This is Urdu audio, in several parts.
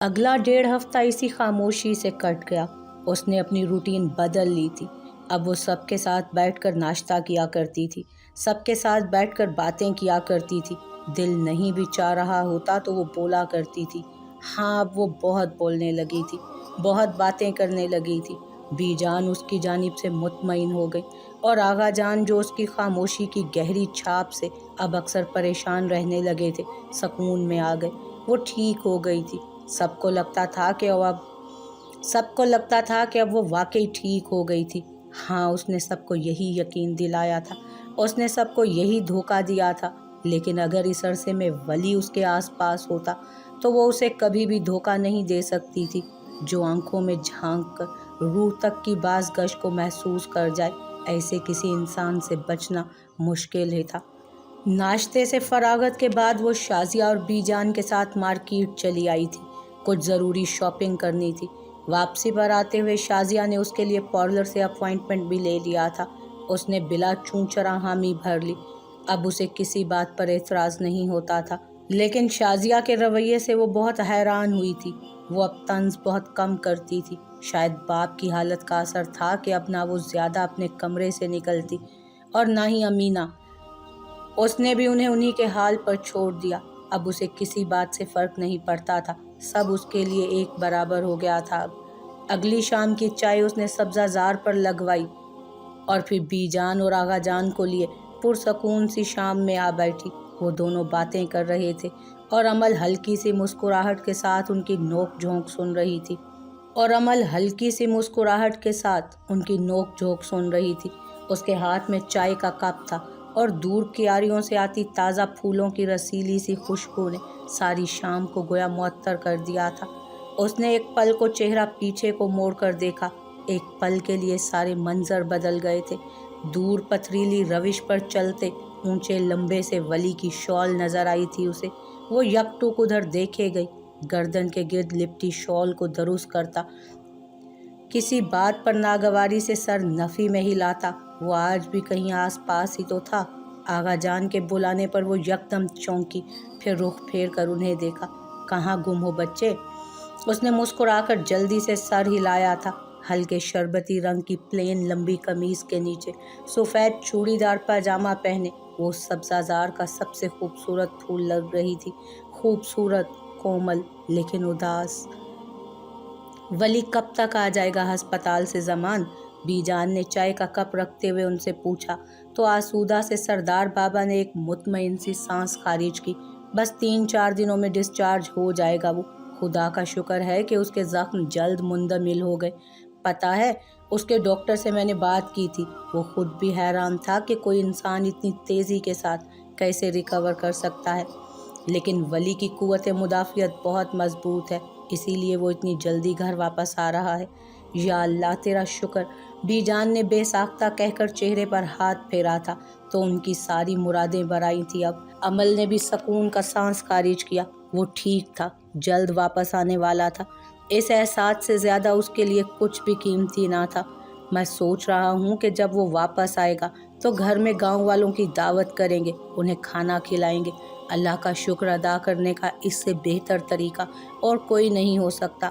اگلا 1.5 ہفتہ اسی خاموشی سے کٹ گیا۔ اس نے اپنی روٹین بدل لی تھی۔ اب وہ سب کے ساتھ بیٹھ کر ناشتہ کیا کرتی تھی، سب کے ساتھ بیٹھ کر باتیں کیا کرتی تھی۔ دل نہیں بھی چاہ رہا ہوتا تو وہ بولا کرتی تھی۔ ہاں، اب وہ بہت بولنے لگی تھی، بہت باتیں کرنے لگی تھی۔ بی جان اس کی جانب سے مطمئن ہو گئی، اور آغا جان جو اس کی خاموشی کی گہری چھاپ سے اب اکثر پریشان رہنے لگے تھے، سکون میں آ گئے۔ وہ ٹھیک ہو گئی تھی۔ سب کو لگتا تھا کہ اب وہ واقعی ٹھیک ہو گئی تھی۔ ہاں، اس نے سب کو یہی یقین دلایا تھا، اس نے سب کو یہی دھوکہ دیا تھا، لیکن اگر اس عرصے میں ولی اس کے آس پاس ہوتا تو وہ اسے کبھی بھی دھوکہ نہیں دے سکتی تھی۔ جو آنکھوں میں جھانک کر روح تک کی باز گشت کو محسوس کر جائے، ایسے کسی انسان سے بچنا مشکل ہی تھا۔ ناشتے سے فراغت کے بعد وہ شازیہ اور بی جان کے ساتھ مارکیٹ چلی آئی تھی۔ کچھ ضروری شاپنگ کرنی تھی۔ واپسی پر آتے ہوئے شازیہ نے اس کے لیے پارلر سے اپوائنٹمنٹ بھی لے لیا تھا۔ اس نے بلا چوں چرا حامی بھر لی۔ اب اسے کسی بات پر اعتراض نہیں ہوتا تھا، لیکن شازیہ کے رویے سے وہ بہت حیران ہوئی تھی۔ وہ اب طنز بہت کم کرتی تھی۔ شاید باپ کی حالت کا اثر تھا کہ اب نہ وہ زیادہ اپنے کمرے سے نکلتی اور نہ ہی امینہ۔ اس نے بھی انہیں انہی کے حال پر چھوڑ دیا۔ اب اسے کسی بات سے فرق نہیں پڑتا تھا، سب اس کے لیے ایک برابر ہو گیا تھا۔ اب اگلی شام کی چائے اس نے سبزہ زار پر لگوائی اور پھر بی جان اور آغا جان کو لیے پرسکون سی شام میں آ بیٹھی۔ وہ دونوں باتیں کر رہے تھے اور امل ہلکی سی مسکراہٹ کے ساتھ ان کی نوک جھونک سن رہی تھی۔ اس کے ہاتھ میں چائے کا کپ تھا اور دور کیاریوں سے آتی تازہ پھولوں کی رسیلی سی خوشبو نے ساری شام کو گویا معطر کر دیا تھا۔ اس نے ایک پل کو چہرہ پیچھے کو موڑ کر دیکھا۔ ایک پل کے لیے سارے منظر بدل گئے تھے۔ دور پتھریلی روش پر چلتے اونچے لمبے سے ولی کی شال نظر آئی تھی اسے۔ وہ یک ٹک ادھر دیکھے گئی، گردن کے گرد لپٹی شال کو درست کرتا، کسی بات پر ناگواری سے سر نفی میں ہلاتا۔ وہ آج بھی کہیں آس پاس ہی تو تھا۔ آغا جان کے بلانے پر وہ یکدم چونکی، پھر رخ پھیر کر انہیں دیکھا۔ کہاں گم ہو بچے؟ اس نے مسکرا کر جلدی سے سر ہلایا تھا۔ ہلکے شربتی رنگ کی پلین لمبی قمیص کے نیچے سفید چوڑی دار پاجامہ پہنے وہ سبزہ زار کا سب سے خوبصورت پھول لگ رہی تھی۔ خوبصورت، کومل، لیکن اداس۔ ولی کب تک آ جائے گا ہسپتال سے زمان؟ بی جان نے چائے کا کپ رکھتے ہوئے ان سے پوچھا تو آسودہ سے سردار بابا نے ایک مطمئن سی سانس خارج کی۔ بس 3-4 دنوں میں ڈسچارج ہو جائے گا وہ۔ خدا کا شکر ہے کہ اس کے زخم جلد مندمل ہو گئے۔ پتہ ہے، اس کے ڈاکٹر سے میں نے بات کی تھی، وہ خود بھی حیران تھا کہ کوئی انسان اتنی تیزی کے ساتھ کیسے ریکور کر سکتا ہے، لیکن ولی کی قوت مدافعت بہت مضبوط ہے، اسی لیے وہ اتنی جلدی گھر واپس آ رہا ہے۔ یا اللہ تیرا شکر، بی جان نے بے ساختہ کہہ کر چہرے پر ہاتھ پھیرا تھا تو ان کی ساری مرادیں بھر آئی تھیں۔ اب امل نے بھی سکون کا سانس خارج کیا۔ وہ ٹھیک تھا، جلد واپس آنے والا تھا۔ اس احساس سے زیادہ اس کے لیے کچھ بھی قیمتی نہ تھا۔ میں سوچ رہا ہوں کہ جب وہ واپس آئے گا تو گھر میں گاؤں والوں کی دعوت کریں گے، انہیں کھانا کھلائیں گے۔ اللہ کا شکر ادا کرنے کا اس سے بہتر طریقہ اور کوئی نہیں ہو سکتا۔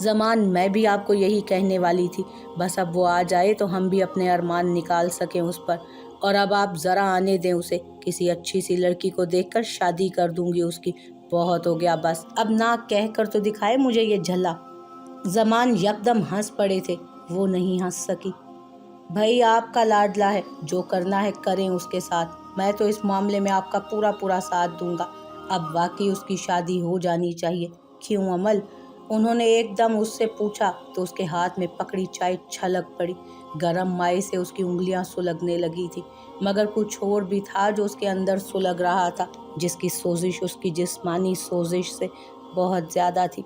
زمان، میں بھی آپ کو یہی کہنے والی تھی، بس اب وہ آ جائے تو ہم بھی اپنے ارمان نکال سکیں اس پر۔ اور اب آپ ذرا آنے دیں اسے، کسی اچھی سی لڑکی کو دیکھ کر شادی کر دوں گی اس کی۔ بہت ہو گیا بس، اب نہ کہہ کر تو دکھائے مجھے یہ جھلا۔ زمان یکدم ہنس پڑے تھے۔ وہ نہیں ہنس سکی۔ بھائی آپ کا لاڈلا ہے، جو کرنا ہے کریں اس کے ساتھ، میں تو اس معاملے میں آپ کا پورا ساتھ دوں گا۔ اب واقعی اس کی شادی ہو جانی چاہیے، کیوں امل؟ انہوں نے ایک دم اس سے پوچھا تو اس کے ہاتھ میں پکڑی چائے چھلک پڑی۔ گرم مائع سے اس کی انگلیاں سلگنے لگی تھی، مگر کچھ اور بھی تھا جو اس کے اندر سلگ رہا تھا، جس کی سوزش اس کی جسمانی سوزش سے بہت زیادہ تھی۔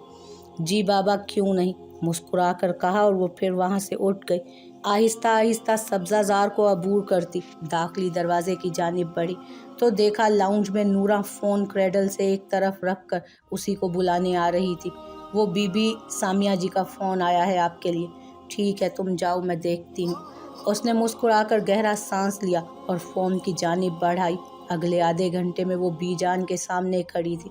جی بابا، کیوں نہیں، مسکرا کر کہا، اور وہ پھر وہاں سے اٹھ گئی۔ آہستہ آہستہ سبزہ زار کو عبور کرتی داخلی دروازے کی جانب بڑھی تو دیکھا لاؤنج میں نورہ فون کریڈل سے ایک طرف رکھ کر اسی کو بلانے آ رہی تھی۔ وہ بی بی سامیہ جی کا فون آیا ہے آپ کے لیے۔ ٹھیک ہے، تم جاؤ، میں دیکھتی ہوں۔ اس نے مسکرا کر گہرا سانس لیا اور فون کی جانب بڑھائی۔ اگلے آدھے گھنٹے میں وہ بی جان کے سامنے کھڑی تھی۔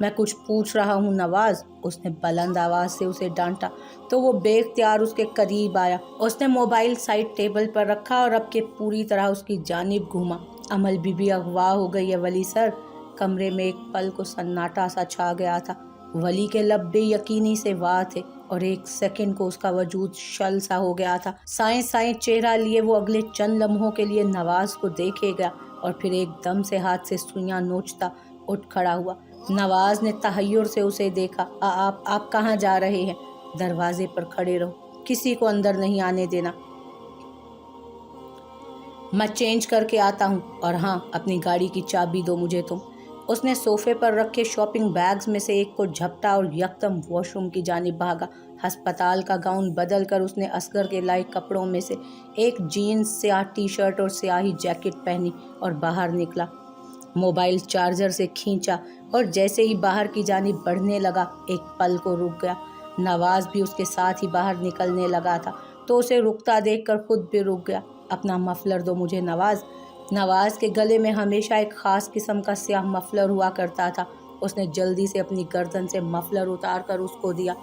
میں کچھ پوچھ رہا ہوں نواز، اس نے بلند آواز سے اسے ڈانٹا تو وہ بے اختیار اس کے قریب آیا۔ اس نے موبائل سائڈ ٹیبل پر رکھا اور اب کے پوری طرح اس کی جانب گھوما۔ امل بی بی اغوا ہو گئی ہے ولی سر۔ کمرے میں ایک پل کو سناٹا سا چھا گیا تھا۔ ولی کے لب بے یقینی سے واہ تھے اور ایک سیکنڈ کو اس کا وجود شل سا ہو گیا تھا۔ سائیں چہرہ لیے وہ اگلے چند لمحوں کے لیے نواز کو دیکھے گیا اور پھر ایک دم سے ہاتھ سے سوئیاں نوچتا اٹھ کھڑا ہوا۔ نواز نے تحیر سے اسے دیکھا۔ آپ کہاں جا رہے ہیں؟ دروازے پر کھڑے رہو، کسی کو اندر نہیں آنے دینا۔ میں چینج کر کے آتا ہوں، اور ہاں، اپنی گاڑی کی چابی دو مجھے تم۔ اس نے صوفے پر رکھے شاپنگ بیگز میں سے ایک کو جھپٹا اور یکدم واش روم کی جانب بھاگا۔ ہسپتال کا گاؤن بدل کر اس نے اصغر کے لائے کپڑوں میں سے ایک جینز، سیاہ ٹی شرٹ اور سیاہی جیکٹ پہنی اور باہر نکلا۔ موبائل چارجر سے کھینچا اور جیسے ہی باہر کی جانب بڑھنے لگا ایک پل کو رک گیا۔ نواز بھی اس کے ساتھ ہی باہر نکلنے لگا تھا تو اسے رکتا دیکھ کر خود بھی رک گیا۔ اپنا مفلر دو مجھے نواز۔ نواز کے گلے میں ہمیشہ ایک خاص قسم کا سیاہ مفلر ہوا کرتا تھا۔ اس نے جلدی سے اپنی گردن سے مفلر اتار کر اس کو دیا۔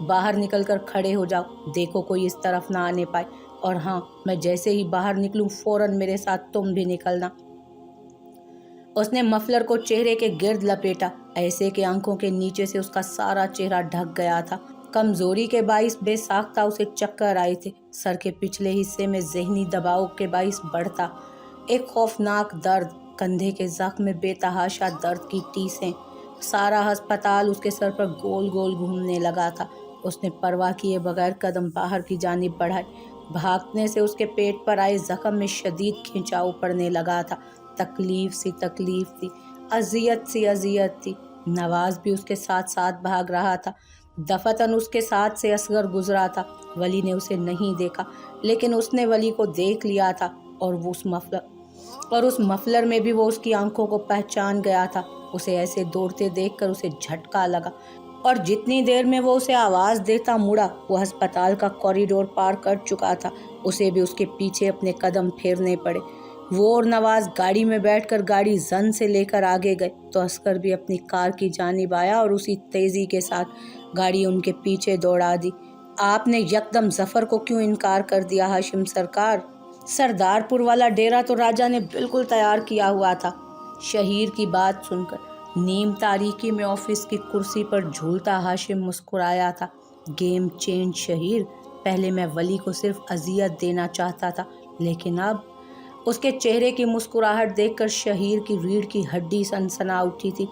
باہر نکل کر کھڑے ہو جاؤ، دیکھو کوئی اس طرف نہ آنے پائے، اور ہاں، میں جیسے ہی باہر نکلوں فوراً میرے ساتھ تم بھی نکلنا۔ اس نے مفلر کو چہرے کے گرد لپیٹا، ایسے کہ آنکھوں کے نیچے سے اس کا سارا چہرہ ڈھک گیا تھا۔ کمزوری کے باعث بے ساختہ اسے چکر آئے تھے۔ سر کے پچھلے حصے میں ذہنی دباؤ کے باعث بڑھتا ایک خوفناک درد، کندھے کے زخم میں بے تحاشا درد کی ٹیسیں۔ سارا ہسپتال اس کے سر پر گول گول گھومنے لگا تھا۔ اس نے پرواہ کیے بغیر قدم باہر کی جانب بڑھائے۔ بھاگنے سے اس کے پیٹ پر آئے زخم میں شدید کھنچاؤ پڑنے لگا تھا۔ تکلیف تھی، اذیت تھی۔ نواز بھی اس کے ساتھ ساتھ بھاگ رہا تھا۔ دفتن اس کے ساتھ سے اصغر گزرا تھا۔ ولی نے اسے نہیں دیکھا، لیکن اس نے ولی کو دیکھ لیا تھا، اور اس مفلر میں بھی وہ اس کی آنکھوں کو پہچان گیا تھا۔ اسے ایسے دوڑتے دیکھ کر اسے جھٹکا لگا، اور جتنی دیر میں وہ اسے آواز دیتا مڑا وہ ہسپتال کا کوریڈور پار کر چکا تھا۔ اسے بھی اس کے پیچھے اپنے قدم پھیرنے پڑے۔ وہ اور نواز گاڑی میں بیٹھ کر گاڑی زن سے لے کر آگے گئے تو اصغر بھی اپنی کار کی جانب آیا اور اسی تیزی کے ساتھ گاڑی ان کے پیچھے دوڑا دی۔ آپ نے یکدم ظفر کو کیوں انکار کر دیا ہاشم سرکار؟ سردار پور والا ڈیرا تو راجہ نے بالکل تیار کیا ہوا تھا۔ شہیر کی بات سن کر نیم تاریکی میں آفس کی کرسی پر جھولتا ہاشم مسکرایا تھا۔ گیم چینج شہیر، پہلے میں ولی کو صرف اذیت دینا چاہتا تھا، لیکن اب اس کے چہرے کی مسکراہٹ دیکھ کر شہیر کی ریڑھ کی ہڈی سنسنا اٹھی تھی۔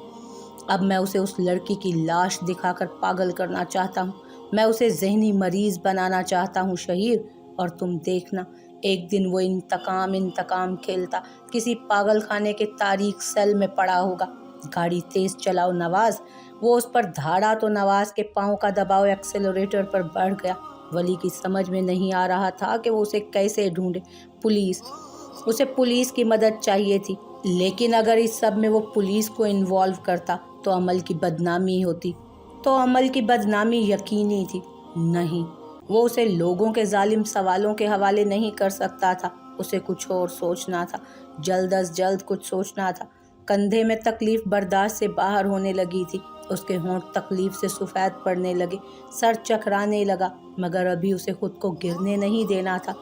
اب میں اسے اس لڑکی کی لاش دکھا کر پاگل کرنا چاہتا ہوں، میں اسے ذہنی مریض بنانا چاہتا ہوں شہیر، اور تم دیکھنا ایک دن وہ انتقام کھیلتا کسی پاگل خانے کے تاریک سیل میں پڑا ہوگا۔ گاڑی تیز چلاؤ نواز۔ وہ اس پر دھاڑا تو نواز کے پاؤں کا دباؤ ایکسیلریٹر پر بڑھ گیا۔ ولی کی سمجھ میں نہیں آ رہا تھا کہ وہ اسے کیسے ڈھونڈے۔ اسے پولیس کی مدد چاہیے تھی، لیکن اگر اس سب میں وہ پولیس کو انوالو کرتا تو عمل کی بدنامی ہوتی۔ تو عمل کی بدنامی یقینی تھی۔ نہیں، وہ اسے لوگوں کے ظالم سوالوں کے حوالے نہیں کر سکتا تھا۔ اسے کچھ اور سوچنا تھا، جلد از جلد کچھ سوچنا تھا۔ کندھے میں تکلیف برداشت سے باہر ہونے لگی تھی۔ اس کے ہونٹ تکلیف سے سفید پڑنے لگے، سر چکرانے لگا، مگر ابھی اسے خود کو گرنے نہیں دینا تھا۔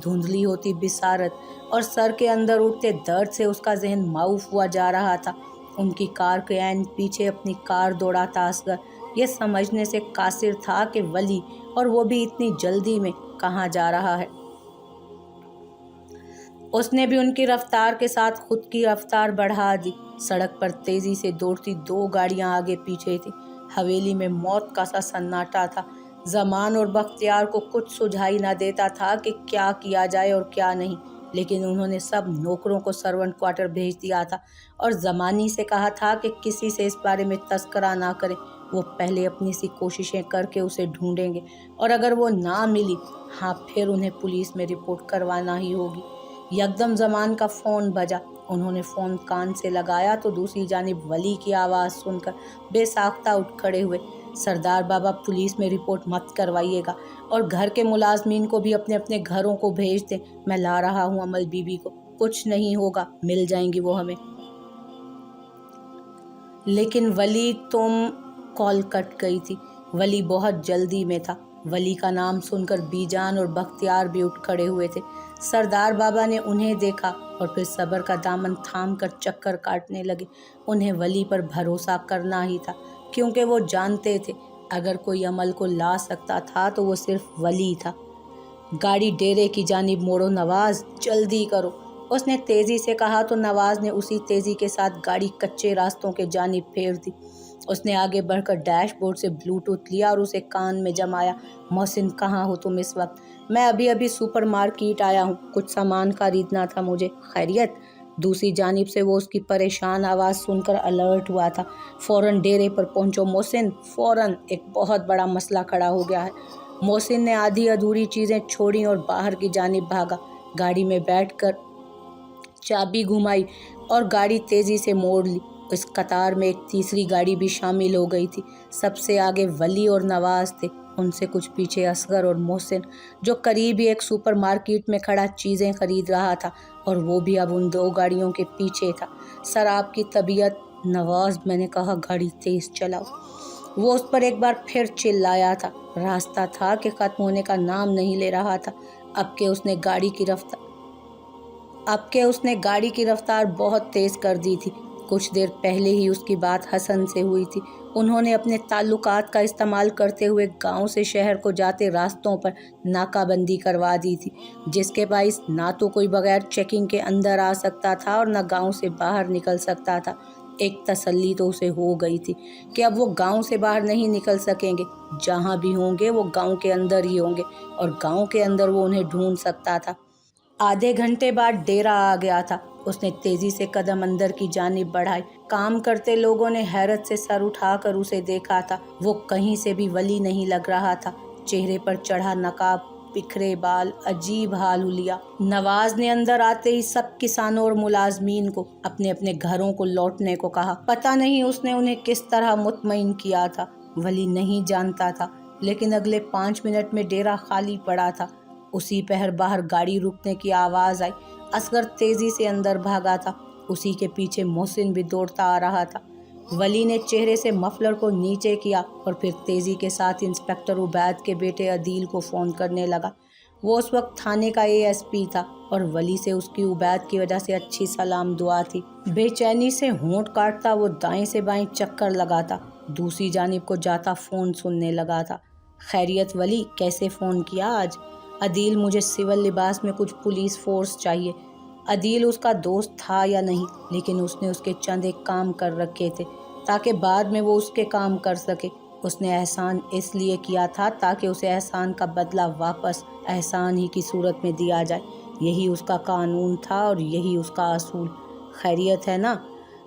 دھندلی ہوتی بصارت اور سر کے اندر اٹھتے درد سے اس کا ذہن معوف ہوا جا رہا تھا۔ ان کی کار کے عین پیچھے اپنی کار دوڑاتا اصغر یہ سمجھنے سے قاصر تھا کہ ولی، اور وہ بھی اتنی جلدی میں، کہاں جا رہا ہے۔ اس نے بھی ان کی رفتار کے ساتھ خود کی رفتار بڑھا دی۔ سڑک پر تیزی سے دوڑتی دو گاڑیاں آگے پیچھے تھیں۔ حویلی میں موت کا سا سناٹا تھا۔ زمان اور بختیار کو کچھ سجھائی نہ دیتا تھا کہ کیا کیا جائے اور کیا نہیں، لیکن انہوں نے سب نوکروں کو سرونٹ کوارٹر بھیج دیا تھا اور زمانی سے کہا تھا کہ کسی سے اس بارے میں تذکرہ نہ کریں۔ وہ پہلے اپنی سی کوششیں کر کے اسے ڈھونڈیں گے، اور اگر وہ نہ ملی، ہاں، پھر انہیں پولیس میں رپورٹ کروانا ہی ہوگی۔ یکدم زمان کا فون بجا۔ انہوں نے فون کان سے لگایا تو دوسری جانب ولی کی آواز سن کر بے ساختہ اٹھ کھڑے ہوئے۔ سردار بابا، پولیس میں رپورٹ مت کروائیے گا، اور گھر کے ملازمین کو بھی اپنے اپنے گھروں کو بھیج دیں۔ میں لا رہا ہوں امل بی بی کو، کچھ نہیں ہوگا، مل جائیں گی وہ ہمیں۔ لیکن ولی تم کال کٹ گئی تھی۔ ولی بہت جلدی میں تھا۔ ولی کا نام سن کر بیجان اور بختیار بھی اٹھ کھڑے ہوئے تھے۔ سردار بابا نے انہیں دیکھا اور پھر صبر کا دامن تھام کر چکر کاٹنے لگے۔ انہیں ولی پر بھروسہ کرنا ہی تھا، کیونکہ وہ جانتے تھے اگر کوئی عمل کو لا سکتا تھا تو وہ صرف ولی تھا۔ گاڑی ڈیرے کی جانب موڑو نواز، جلدی کرو، اس نے تیزی سے کہا تو نواز نے اسی تیزی کے ساتھ گاڑی کچے راستوں کے جانب پھیر دی۔ اس نے آگے بڑھ کر ڈیش بورڈ سے بلوٹوتھ لیا اور اسے کان میں جمایا۔ محسن، کہاں ہو تم اس وقت؟ میں ابھی سپر مارکیٹ آیا ہوں، کچھ سامان خریدنا تھا مجھے۔ خیریت؟ دوسری جانب سے وہ اس کی پریشان آواز سن کر الرٹ ہوا تھا۔ فوراً ڈیرے پر پہنچو محسن، فوراً، ایک بہت بڑا مسئلہ کھڑا ہو گیا ہے۔ محسن نے آدھی ادھوری چیزیں چھوڑیں اور باہر کی جانب بھاگا۔ گاڑی میں بیٹھ کر چابی گھمائی اور گاڑی تیزی سے موڑ لی۔ اس قطار میں ایک تیسری گاڑی بھی شامل ہو گئی تھی۔ سب سے آگے ولی اور نواز تھے، ان سے کچھ پیچھے اصغر اور محسن، جو قریب ہی ایک سپر مارکیٹ میں کھڑا چیزیں خرید رہا تھا، اور وہ بھی اب ان دو گاڑیوں کے پیچھے تھا۔ سر آپ کی طبیعت؟ نواز، میں نے کہا گاڑی تیز چلاؤ۔ وہ اس پر ایک بار پھر چلایا تھا۔ راستہ تھا کہ ختم ہونے کا نام نہیں لے رہا تھا۔ اب کہ اس نے گاڑی کی رفتار بہت تیز کر دی تھی۔ کچھ دیر پہلے ہی اس کی بات حسن سے ہوئی تھی۔ انہوں نے اپنے تعلقات کا استعمال کرتے ہوئے گاؤں سے شہر کو جاتے راستوں پر ناکہ بندی کروا دی تھی، جس کے باعث نہ تو کوئی بغیر چیکنگ کے اندر آ سکتا تھا اور نہ گاؤں سے باہر نکل سکتا تھا۔ ایک تسلی تو اسے ہو گئی تھی کہ اب وہ گاؤں سے باہر نہیں نکل سکیں گے۔ جہاں بھی ہوں گے وہ گاؤں کے اندر ہی ہوں گے، اور گاؤں کے اندر وہ انہیں ڈھونڈ سکتا تھا۔ آدھے گھنٹے بعد ڈیرا آ گیا تھا۔ اس نے تیزی سے قدم اندر کی جانب بڑھائے۔ کام کرتے لوگوں نے حیرت سے سر اٹھا کر اسے دیکھا تھا۔ وہ کہیں سے بھی ولی نہیں لگ رہا تھا۔ چہرے پر چڑھا نقاب، بکھرے بال، عجیب حال حلیہ۔ نواز نے اندر آتے ہی سب کسانوں اور ملازمین کو اپنے اپنے گھروں کو لوٹنے کو کہا۔ پتہ نہیں اس نے انہیں کس طرح مطمئن کیا تھا، ولی نہیں جانتا تھا، لیکن اگلے 5 منٹ میں ڈیرا خالی پڑا تھا۔ اسی پہر باہر گاڑی رکنے کی آواز آئی۔ اصغر تیزی سے اندر بھاگا تھا، اسی کے پیچھے محسن بھی دوڑتا آ رہا تھا۔ ولی نے چہرے سے مفلر کو نیچے کیا اور پھر تیزی کے ساتھ انسپکٹر عبید کے بیٹے عدیل کو فون کرنے لگا۔ وہ اس وقت تھانے کا ASP تھا اور ولی سے اس کی عبید کی وجہ سے اچھی سلام دعا تھی۔ بے چینی سے ہونٹ کاٹتا وہ دائیں سے بائیں چکر لگاتا، دوسری جانب کو جاتا فون سننے لگا تھا۔ خیریت ولی، کیسے فون کیا آج؟ عدیل، مجھے سول لباس میں کچھ پولیس فورس چاہیے۔ عدیل اس کا دوست تھا یا نہیں، لیکن اس نے اس کے چند ایک کام کر رکھے تھے تاکہ بعد میں وہ اس کے کام کر سکے۔ اس نے احسان اس لیے کیا تھا تاکہ اسے احسان کا بدلہ واپس احسان ہی کی صورت میں دیا جائے۔ یہی اس کا قانون تھا اور یہی اس کا اصول۔ خیریت ہے نا؟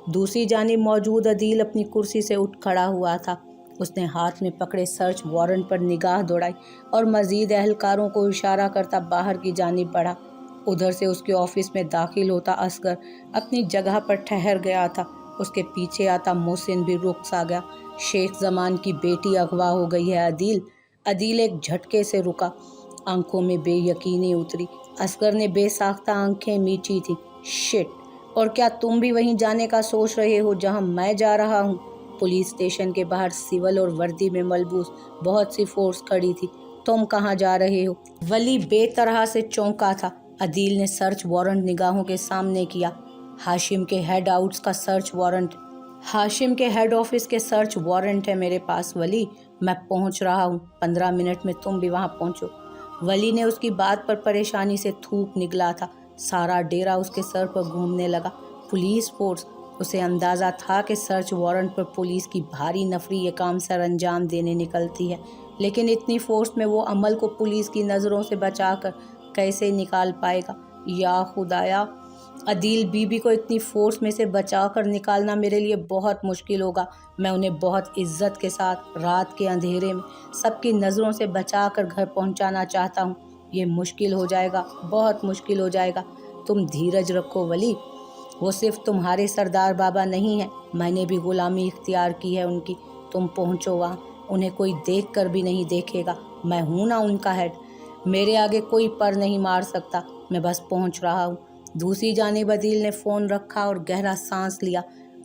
دوسری جانب موجود عدیل اپنی کرسی سے اٹھ کھڑا ہوا تھا۔ اس نے ہاتھ میں پکڑے سرچ وارنٹ پر نگاہ دوڑائی اور مزید اہلکاروں کو اشارہ کرتا باہر کی جانب بڑھا۔ ادھر سے اس کے آفس میں داخل ہوتا اصغر اپنی جگہ پر ٹھہر گیا تھا۔ اس کے پیچھے آتا محسن بھی رخ سا گیا۔ شیخ زمان کی بیٹی اغوا ہو گئی ہے عدیل۔ عدیل ایک جھٹکے سے رکا، آنکھوں میں بے یقینی اتری۔ اصغر نے بے ساختہ آنکھیں میچی تھیں۔ شٹ! اور کیا تم بھی وہیں جانے کا سوچ رہے ہو جہاں میں جا رہا ہوں؟ پولیس اسٹیشن کے باہر سول اور وردی میں ملبوس بہت سی فورس کھڑی تھی۔ تم کہاں جا رہے ہو؟ ولی بے طرح سے چونکا تھا۔ عدیل نے سرچ وارنٹ نگاہوں کے سامنے کیا۔ ہاشم کے ہیڈ آؤٹس کا سرچ وارنٹ، ہاشم کے ہیڈ آفس کے سرچ وارنٹ ہے میرے پاس ولی، میں پہنچ رہا ہوں، 15 منٹ میں تم بھی وہاں پہنچو۔ ولی نے اس کی بات پر پریشانی سے تھوک نکلا تھا۔ سارا ڈیرا اس کے سر پر گھومنے لگا۔ Police force! اسے اندازہ تھا کہ سرچ وارنٹ پر پولیس کی بھاری نفری یہ کام سر انجام دینے نکلتی ہے، لیکن اتنی فورس میں وہ عمل کو پولیس کی نظروں سے بچا کر کیسے نکال پائے گا؟ یا خدایا! عدیل بی بی کو اتنی فورس میں سے بچا کر نکالنا میرے لیے بہت مشکل ہوگا۔ میں انہیں بہت عزت کے ساتھ رات کے اندھیرے میں سب کی نظروں سے بچا کر گھر پہنچانا چاہتا ہوں۔ یہ مشکل ہو جائے گا، بہت مشکل ہو جائے گا۔ تم دھیرج رکھو ولی، وہ صرف تمہارے سردار بابا نہیں ہیں، میں نے بھی غلامی اختیار کی ہے ان کی۔ تم پہنچو وہاں، انہیں کوئی دیکھ کر بھی نہیں دیکھے گا، میں ہوں نا ان کا ہیڈ، میرے آگے کوئی پر نہیں مار سکتا، میں بس پہنچ رہا ہوں۔ دوسری جانب عدیل نے فون رکھا اور گہرا سانس لیا۔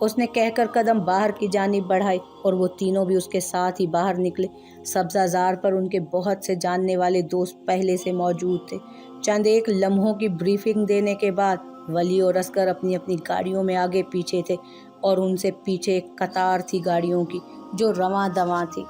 اس نے کہہ کر قدم باہر کی جانب بڑھائے اور وہ تینوں بھی اس کے ساتھ ہی باہر نکلے۔ سبزہ زار پر ان کے بہت سے جاننے والے دوست پہلے سے موجود تھے۔ چند ایک لمحوں کی بریفنگ دینے کے بعد ولی اور اصغر اپنی اپنی گاڑیوں میں آگے پیچھے تھے اور ان سے پیچھے ایک قطار تھی گاڑیوں کی جو رواں دواں تھی۔